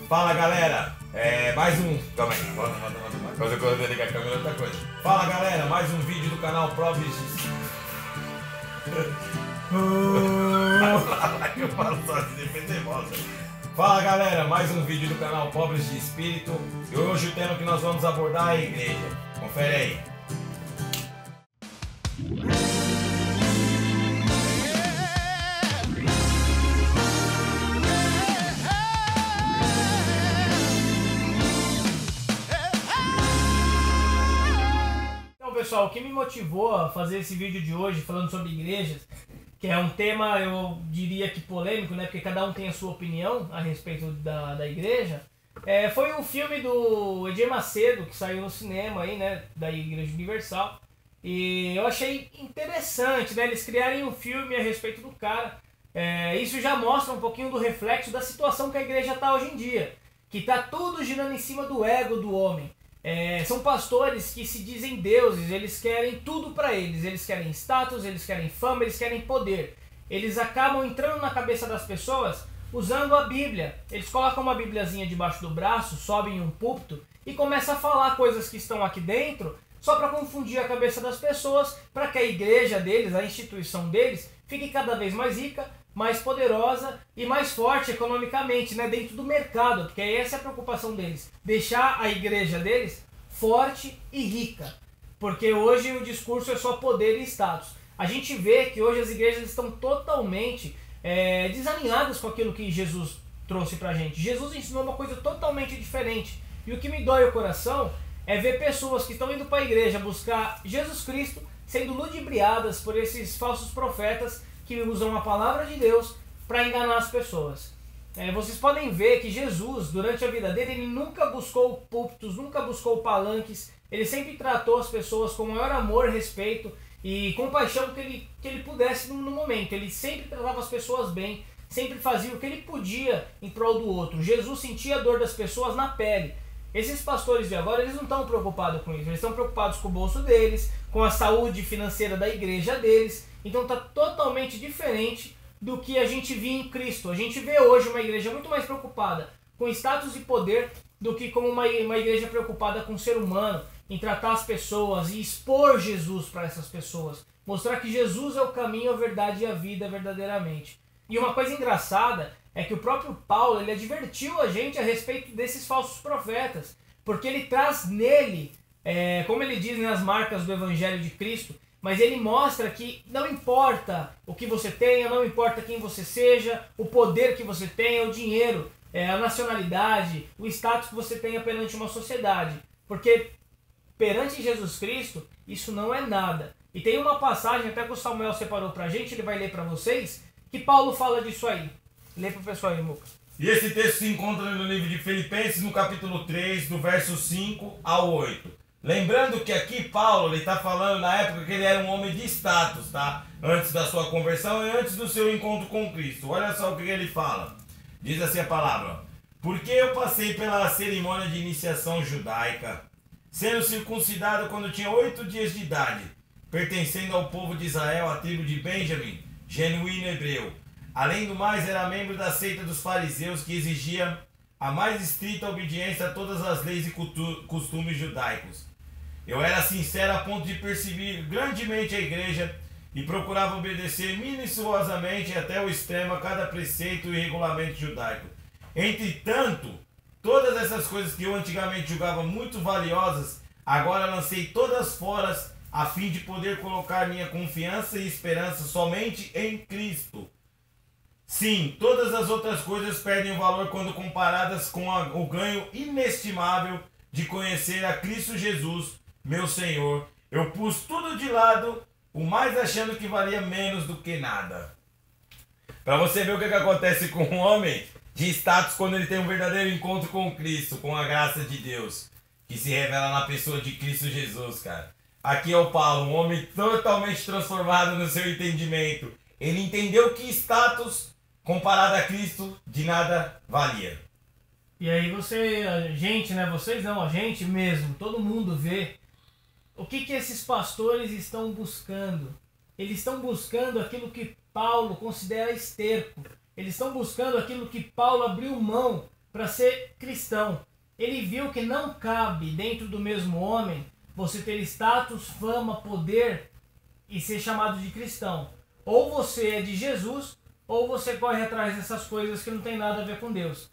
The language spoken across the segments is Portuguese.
Fala galera, mais um. Calma aí, volta. Quando eu ligar a câmera é outra coisa. Fala galera, mais um vídeo do canal Probes. Eu falo só de defender bosta. Fala galera, mais um vídeo do canal Pobres de Espírito. E hoje o tema que nós vamos abordar é a igreja. Confere aí. Pessoal, o que me motivou a fazer esse vídeo de hoje falando sobre igrejas, que é um tema, eu diria que polêmico, né? Porque cada um tem a sua opinião a respeito da igreja, foi o filme do Edir Macedo, que saiu no cinema aí, né? Da Igreja Universal. E eu achei interessante, né? Eles criarem um filme a respeito do cara. Isso já mostra um pouquinho do reflexo da situação que a igreja está hoje em dia. Que está tudo girando em cima do ego do homem. São pastores que se dizem deuses, eles querem tudo para eles querem status, eles querem fama, eles querem poder. Eles acabam entrando na cabeça das pessoas usando a Bíblia. Eles colocam uma bibliazinha debaixo do braço, sobem em um púlpito e começam a falar coisas que estão aqui dentro só para confundir a cabeça das pessoas, para que a igreja deles, a instituição deles, fique cada vez mais rica, mais poderosa e mais forte economicamente, né, dentro do mercado, porque essa é a preocupação deles, deixar a igreja deles forte e rica, porque hoje o discurso é só poder e status. A gente vê que hoje as igrejas estão totalmente desalinhadas com aquilo que Jesus trouxe pra gente. Jesus ensinou uma coisa totalmente diferente, e o que me dói o coração é ver pessoas que estão indo para a igreja buscar Jesus Cristo sendo ludibriadas por esses falsos profetas que usam a palavra de Deus para enganar as pessoas. Vocês podem ver que Jesus, durante a vida dele, ele nunca buscou púlpitos, nunca buscou palanques, ele sempre tratou as pessoas com o maior amor, respeito e compaixão que ele pudesse no momento. Ele sempre tratava as pessoas bem, sempre fazia o que ele podia em prol do outro. Jesus sentia a dor das pessoas na pele. Esses pastores de agora, eles não estão preocupados com isso, eles estão preocupados com o bolso deles, com a saúde financeira da igreja deles. Então está totalmente diferente do que a gente via em Cristo. A gente vê hoje uma igreja muito mais preocupada com status e poder do que como uma igreja preocupada com o ser humano, em tratar as pessoas e expor Jesus para essas pessoas. Mostrar que Jesus é o caminho, a verdade e a vida verdadeiramente. E uma coisa engraçada é que o próprio Paulo, ele advertiu a gente a respeito desses falsos profetas, porque ele traz nele, como ele diz nas marcas do Evangelho de Cristo, mas ele mostra que não importa o que você tenha, não importa quem você seja, o poder que você tenha, o dinheiro, a nacionalidade, o status que você tenha perante uma sociedade. Porque perante Jesus Cristo, isso não é nada. E tem uma passagem, até que o Samuel separou pra gente, ele vai ler pra vocês, que Paulo fala disso aí. Lê pro pessoal aí, Muca. E esse texto se encontra no livro de Filipenses, no capítulo 3, do verso 5 ao 8. Lembrando que aqui Paulo está falando na época que ele era um homem de status, tá? Antes da sua conversão e antes do seu encontro com Cristo. Olha só o que ele fala. Diz assim a palavra: porque eu passei pela cerimônia de iniciação judaica, sendo circuncidado quando tinha 8 dias de idade, pertencendo ao povo de Israel, à tribo de Benjamim, genuíno hebreu. Além do mais, era membro da seita dos fariseus, que exigia a mais estrita obediência a todas as leis e costumes judaicos. Eu era sincero a ponto de perceber grandemente a igreja e procurava obedecer minuciosamente até o extremo a cada preceito e regulamento judaico. Entretanto, todas essas coisas que eu antigamente julgava muito valiosas, agora lancei todas fora a fim de poder colocar minha confiança e esperança somente em Cristo. Sim, todas as outras coisas perdem o valor quando comparadas com o ganho inestimável de conhecer a Cristo Jesus, meu Senhor. Eu pus tudo de lado, o mais achando que valia menos do que nada. Para você ver o que acontece com um homem de status quando ele tem um verdadeiro encontro com Cristo, com a graça de Deus, que se revela na pessoa de Cristo Jesus, cara. Aqui é o Paulo, um homem totalmente transformado no seu entendimento. Ele entendeu que status comparado a Cristo de nada valia. E aí a gente, né? Vocês não, a gente mesmo, todo mundo vê o que esses pastores estão buscando. Eles estão buscando aquilo que Paulo considera esterco. Eles estão buscando aquilo que Paulo abriu mão para ser cristão. Ele viu que não cabe dentro do mesmo homem você ter status, fama, poder e ser chamado de cristão. Ou você é de Jesus, ou você corre atrás dessas coisas que não tem nada a ver com Deus.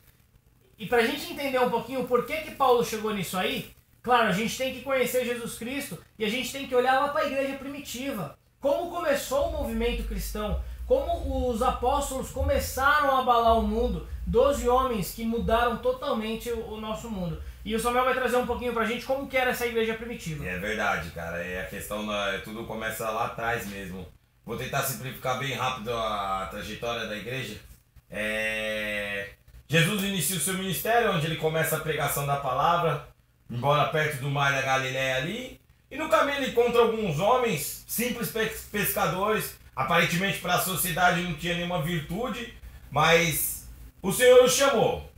E para a gente entender um pouquinho por que Paulo chegou nisso aí, claro, a gente tem que conhecer Jesus Cristo e a gente tem que olhar lá para a igreja primitiva. Como começou o movimento cristão, como os apóstolos começaram a abalar o mundo, 12 homens que mudaram totalmente o nosso mundo. E o Samuel vai trazer um pouquinho pra gente como que era essa igreja primitiva. É verdade, cara. A questão, tudo começa lá atrás mesmo. Vou tentar simplificar bem rápido a trajetória da igreja. Jesus inicia o seu ministério, onde ele começa a pregação da palavra, embora perto do mar da Galileia ali. E no caminho ele encontra alguns homens, simples pescadores. Aparentemente para a sociedade não tinha nenhuma virtude, mas o Senhor os chamou.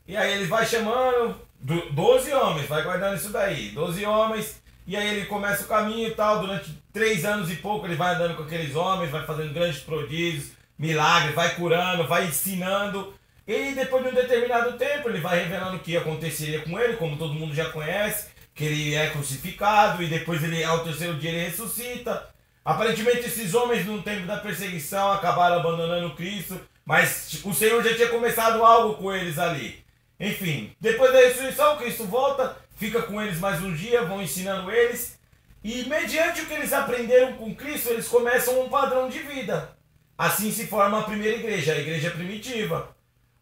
E aí ele vai chamando 12 homens, vai guardando isso daí, 12 homens. E aí ele começa o caminho e tal, durante 3 anos e pouco ele vai andando com aqueles homens, vai fazendo grandes prodígios, milagres, vai curando, vai ensinando. E depois de um determinado tempo ele vai revelando o que aconteceria com ele, como todo mundo já conhece, que ele é crucificado e depois ele ao terceiro dia ele ressuscita. Aparentemente esses homens no tempo da perseguição acabaram abandonando Cristo, mas o Senhor já tinha começado algo com eles ali. Enfim, depois da ressurreição Cristo volta, fica com eles mais um dia, vão ensinando eles, e mediante o que eles aprenderam com Cristo, eles começam um padrão de vida. Assim se forma a primeira igreja, a igreja primitiva.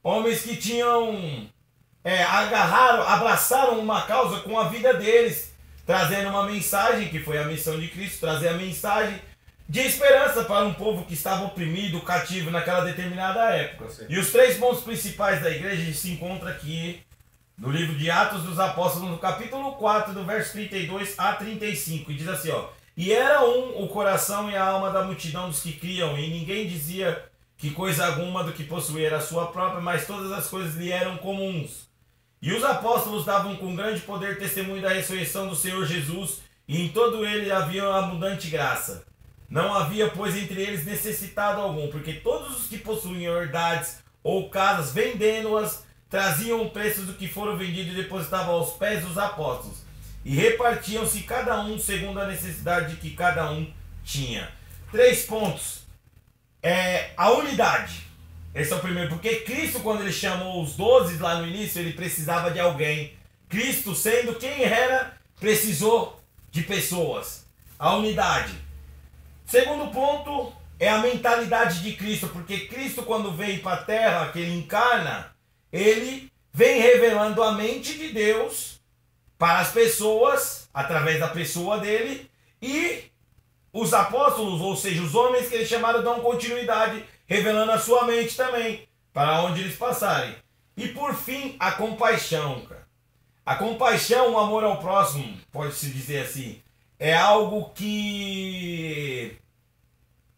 Homens que tinham, abraçaram uma causa com a vida deles, trazendo uma mensagem, que foi a missão de Cristo, trazer a mensagem de esperança para um povo que estava oprimido, cativo naquela determinada época. Sim. E os 3 pontos principais da igreja se encontram aqui no livro de Atos dos Apóstolos, no capítulo 4, do verso 32 a 35, e diz assim, ó: E era o coração e a alma da multidão dos que criam, e ninguém dizia que coisa alguma do que possuía era sua própria, mas todas as coisas lhe eram comuns. E os apóstolos davam com grande poder testemunho da ressurreição do Senhor Jesus, e em todo ele havia abundante graça. Não havia, pois, entre eles necessitado algum, porque todos os que possuíam herdades ou casas, vendendo-as, traziam o preço do que foram vendidos e depositavam aos pés dos apóstolos. E repartiam-se cada um segundo a necessidade que cada um tinha. 3 pontos. A unidade. Esse é o primeiro, porque Cristo, quando ele chamou os 12 lá no início, ele precisava de alguém. Cristo, sendo quem era, precisou de pessoas. A unidade. Segundo ponto é a mentalidade de Cristo, porque Cristo, quando veio para a terra, que ele encarna, ele vem revelando a mente de Deus para as pessoas, através da pessoa dele, e os apóstolos, ou seja, os homens que eles chamaram, dão continuidade, revelando a sua mente também, para onde eles passarem. E por fim, a compaixão, cara. A compaixão, o amor ao próximo, pode-se dizer assim, é algo que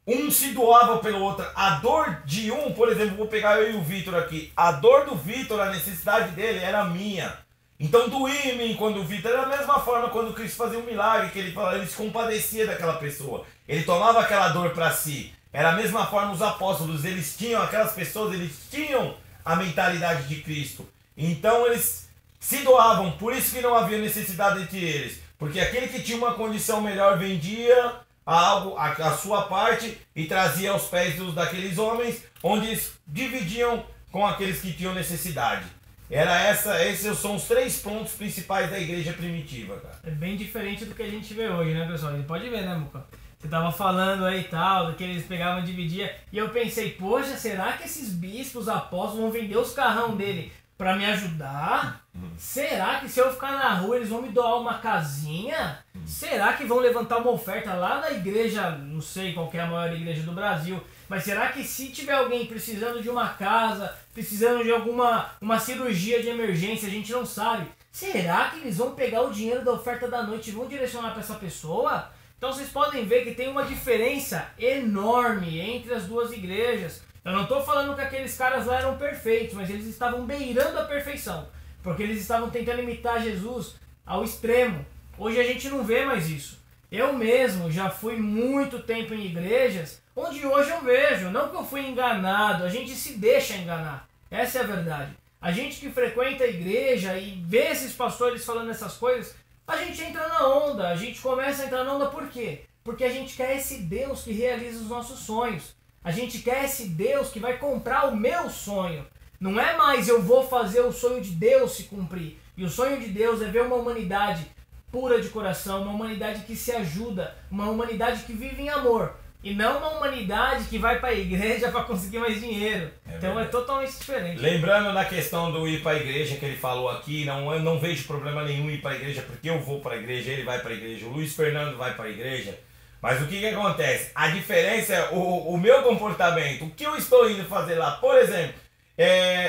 um se doava pelo outro. A dor de um, por exemplo, vou pegar eu e o Vitor aqui. A dor do Vitor, a necessidade dele era minha. Então doía em mim quando o Vitor, era da mesma forma quando Cristo fazia um milagre, que ele se compadecia daquela pessoa. Ele tomava aquela dor para si. Era a mesma forma os apóstolos, eles tinham, aquelas pessoas, eles tinham a mentalidade de Cristo. Então eles se doavam, por isso que não havia necessidade entre eles. Porque aquele que tinha uma condição melhor vendia algo, a sua parte, e trazia aos pés daqueles homens, onde eles dividiam com aqueles que tinham necessidade. Esses são os 3 pontos principais da igreja primitiva, cara. É bem diferente do que a gente vê hoje, né, pessoal? A gente pode ver, né, Muca? Você tava falando aí e tal, do que eles pegavam e dividiam, e eu pensei, poxa, será que esses bispos, apóstolos, vão vender os carrão dele pra me ajudar? Será que se eu ficar na rua eles vão me doar uma casinha? Será que vão levantar uma oferta lá na igreja, não sei qual que é a maior igreja do Brasil, mas será que se tiver alguém precisando de uma casa, precisando de uma cirurgia de emergência, a gente não sabe, será que eles vão pegar o dinheiro da oferta da noite e vão direcionar para essa pessoa? Então vocês podem ver que tem uma diferença enorme entre as duas igrejas. Eu não estou falando que aqueles caras lá eram perfeitos, mas eles estavam beirando a perfeição, porque eles estavam tentando imitar Jesus ao extremo. Hoje a gente não vê mais isso. Eu mesmo já fui muito tempo em igrejas onde hoje eu vejo, não que eu fui enganado, a gente se deixa enganar. Essa é a verdade. A gente que frequenta a igreja e vê esses pastores falando essas coisas, a gente entra na onda, a gente começa a entrar na onda por quê? Porque a gente quer esse Deus que realiza os nossos sonhos. A gente quer esse Deus que vai comprar o meu sonho. Não é mais eu vou fazer o sonho de Deus se cumprir. E o sonho de Deus é ver uma humanidade pura de coração, uma humanidade que se ajuda, uma humanidade que vive em amor. E não uma humanidade que vai para a igreja para conseguir mais dinheiro. Então verdade. É totalmente diferente. Lembrando na questão do ir para a igreja que ele falou aqui, eu não vejo problema nenhum ir para a igreja, porque eu vou para a igreja, ele vai para a igreja, o Luiz Fernando vai para a igreja. Mas o que acontece? A diferença é o meu comportamento, o que eu estou indo fazer lá. Por exemplo,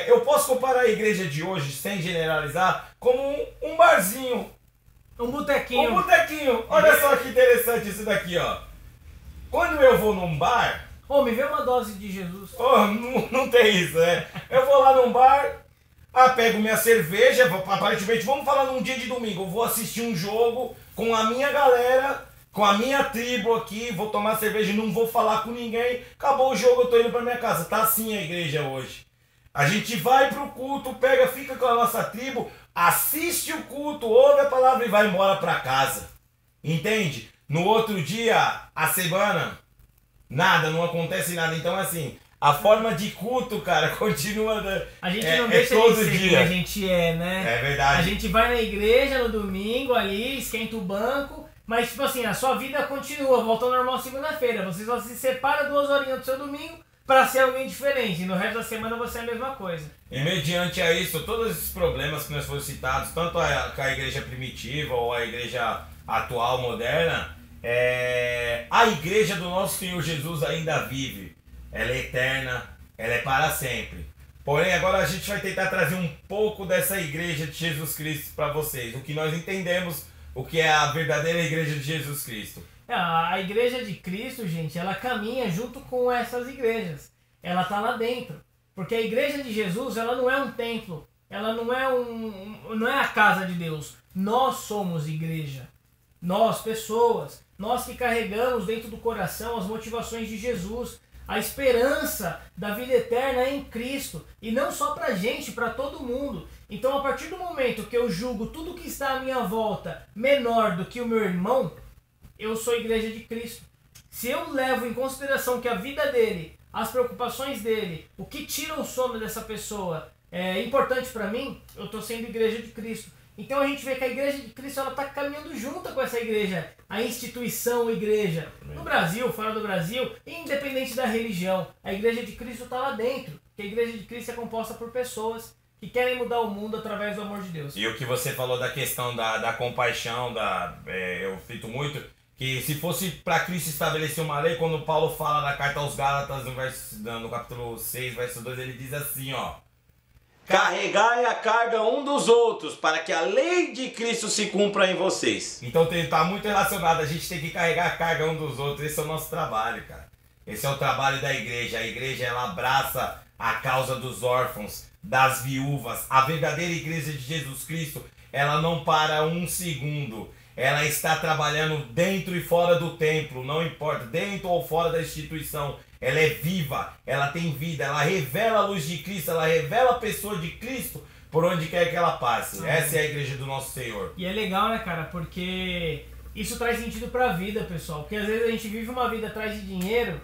eu posso comparar a igreja de hoje, sem generalizar, como um barzinho. Um botequinho. Um botequinho. Olha só que interessante isso daqui, ó. Quando eu vou num bar... me vê uma dose de Jesus. Não tem isso, né? Eu vou lá num bar, pego minha cerveja, aparentemente, vamos falar num dia de domingo, eu vou assistir um jogo com a minha galera, com a minha tribo aqui, vou tomar cerveja, não vou falar com ninguém, acabou o jogo, eu tô indo pra minha casa. Tá assim a igreja hoje. A gente vai pro culto, fica com a nossa tribo, assiste o culto, ouve a palavra e vai embora pra casa. Entende? No outro dia, a semana, nada, não acontece nada. Então, assim, a forma de culto, cara, continua. A gente não deixa todo de ser dia. Quem a gente é, né? É verdade. A gente vai na igreja no domingo ali, esquenta o banco, mas, tipo assim, a sua vida continua, volta ao normal segunda-feira. Você só se separa 2 horinhas do seu domingo para ser alguém diferente. E no resto da semana você é a mesma coisa. E mediante a isso, todos esses problemas que nós fomos citados, tanto com a igreja primitiva ou a igreja atual, moderna, a igreja do nosso Senhor Jesus ainda vive. Ela é eterna, ela é para sempre. Porém, agora a gente vai tentar trazer um pouco dessa igreja de Jesus Cristo para vocês. O que nós entendemos, o que é a verdadeira igreja de Jesus Cristo. A igreja de Cristo, gente, ela caminha junto com essas igrejas. Ela está lá dentro. Porque a igreja de Jesus, ela não é um templo. Ela não é a casa de Deus. Nós somos igreja. Nós, pessoas. Nós que carregamos dentro do coração as motivações de Jesus. A esperança da vida eterna é em Cristo. E não só pra gente, para todo mundo. Então, a partir do momento que eu julgo tudo que está à minha volta menor do que o meu irmão, eu sou igreja de Cristo. Se eu levo em consideração que a vida dele, as preocupações dele, o que tira o sono dessa pessoa é importante para mim, eu estou sendo igreja de Cristo. Então a gente vê que a igreja de Cristo está caminhando junto com essa igreja, a instituição igreja. No Brasil, fora do Brasil, independente da religião, a igreja de Cristo está lá dentro. Porque a igreja de Cristo é composta por pessoas que querem mudar o mundo através do amor de Deus. E o que você falou da questão da compaixão, eu cito muito, que se fosse para Cristo estabelecer uma lei, quando Paulo fala na carta aos Gálatas, no capítulo 6, verso 2, ele diz assim, ó: carregai a carga um dos outros, para que a lei de Cristo se cumpra em vocês. Então está muito relacionado, a gente tem que carregar a carga um dos outros, esse é o nosso trabalho, cara. Esse é o trabalho da igreja. A igreja, ela abraça a causa dos órfãos, das viúvas. A verdadeira igreja de Jesus Cristo, ela não para um segundo. Ela está trabalhando dentro e fora do templo, não importa, dentro ou fora da instituição. Ela é viva, ela tem vida, ela revela a luz de Cristo, ela revela a pessoa de Cristo por onde quer que ela passe. Essa é a igreja do nosso Senhor. E é legal, né, cara, porque isso traz sentido pra vida, pessoal. Porque às vezes a gente vive uma vida atrás de dinheiro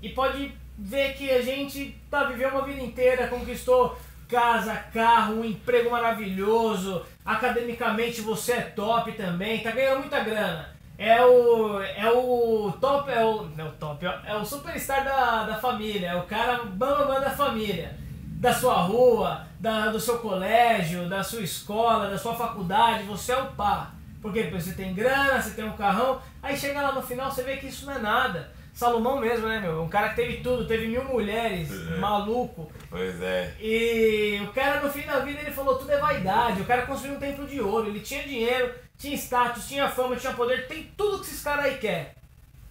e pode ver que a gente viveu uma vida inteira, conquistou casa, carro, um emprego maravilhoso, academicamente você é top também, tá ganhando muita grana. É o top, é o superstar da família, é o cara bambam da família, da sua rua, do seu colégio, da sua escola, da sua faculdade, você é o pá. Porque você tem grana, você tem um carrão, aí chega lá no final você vê que isso não é nada. Salomão mesmo, né, meu? Um cara que teve tudo, teve 1000 mulheres, maluco. Pois é. E o cara no fim da vida ele falou, tudo é vaidade. O cara construiu um templo de ouro, ele tinha dinheiro, tinha status, tinha fama, tinha poder, tem tudo que esses caras aí querem.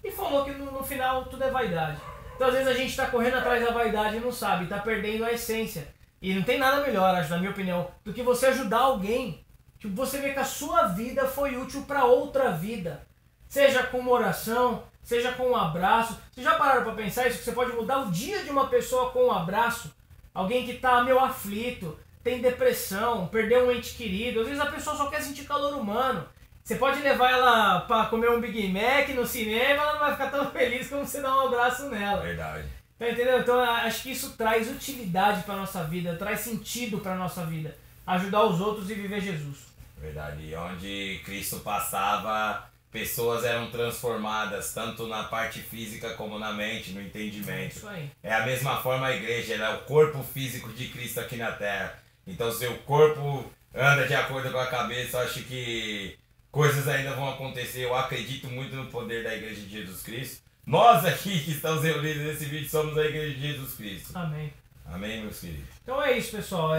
E falou que no final tudo é vaidade. Então às vezes a gente tá correndo atrás da vaidade e não sabe, tá perdendo a essência. E não tem nada melhor, acho, na minha opinião, do que você ajudar alguém. Tipo, você vê que a sua vida foi útil para outra vida. Seja com uma oração, seja com um abraço. Vocês já pararam para pensar isso? Que você pode mudar o dia de uma pessoa com um abraço? Alguém que está meio aflito, tem depressão, perdeu um ente querido, às vezes a pessoa só quer sentir calor humano. Você pode levar ela pra comer um Big Mac no cinema, ela não vai ficar tão feliz como você dar um abraço nela. Verdade. Tá entendendo? Então acho que isso traz utilidade pra nossa vida, traz sentido pra nossa vida. Ajudar os outros e viver Jesus. Verdade. E onde Cristo passava, pessoas eram transformadas, tanto na parte física como na mente, no entendimento. Isso aí. É a mesma forma a igreja, ela é o corpo físico de Cristo aqui na Terra. Então se o corpo anda de acordo com a cabeça, eu acho que coisas ainda vão acontecer. Eu acredito muito no poder da Igreja de Jesus Cristo. Nós aqui que estamos reunidos nesse vídeo somos a Igreja de Jesus Cristo. Amém. Amém, meus queridos. Então é isso, pessoal.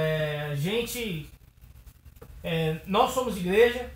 Nós somos igreja,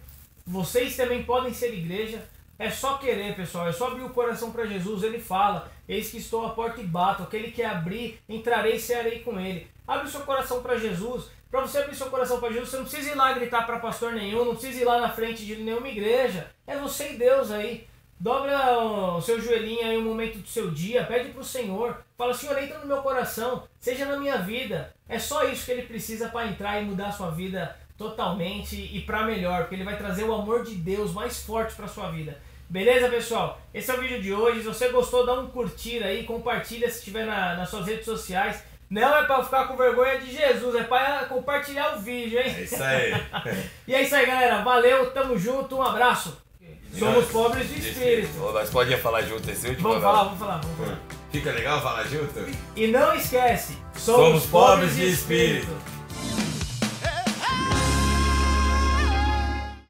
vocês também podem ser igreja. É só querer, pessoal. É só abrir o coração para Jesus. Ele fala: eis que estou à porta e bato. Aquele que abrir, entrarei e cearei com ele. Abre o seu coração para Jesus. Para você abrir seu coração para Jesus, você não precisa ir lá gritar para pastor nenhum, não precisa ir lá na frente de nenhuma igreja. É você e Deus aí. Dobra o seu joelhinho aí um momento do seu dia, pede para o Senhor. Fala: Senhor, entra no meu coração, seja na minha vida. É só isso que ele precisa para entrar e mudar a sua vida totalmente e para melhor, porque ele vai trazer o amor de Deus mais forte para sua vida. Beleza, pessoal? Esse é o vídeo de hoje. Se você gostou, dá um curtir aí, compartilha se estiver nas suas redes sociais. Não é para ficar com vergonha de Jesus, é para compartilhar o vídeo, hein? É isso aí. E é isso aí, galera. Valeu, tamo junto, um abraço. Somos pobres de espírito. Nós podíamos falar junto esse último? Vamos falar. Fica legal falar junto? E não esquece, Somos pobres de espírito.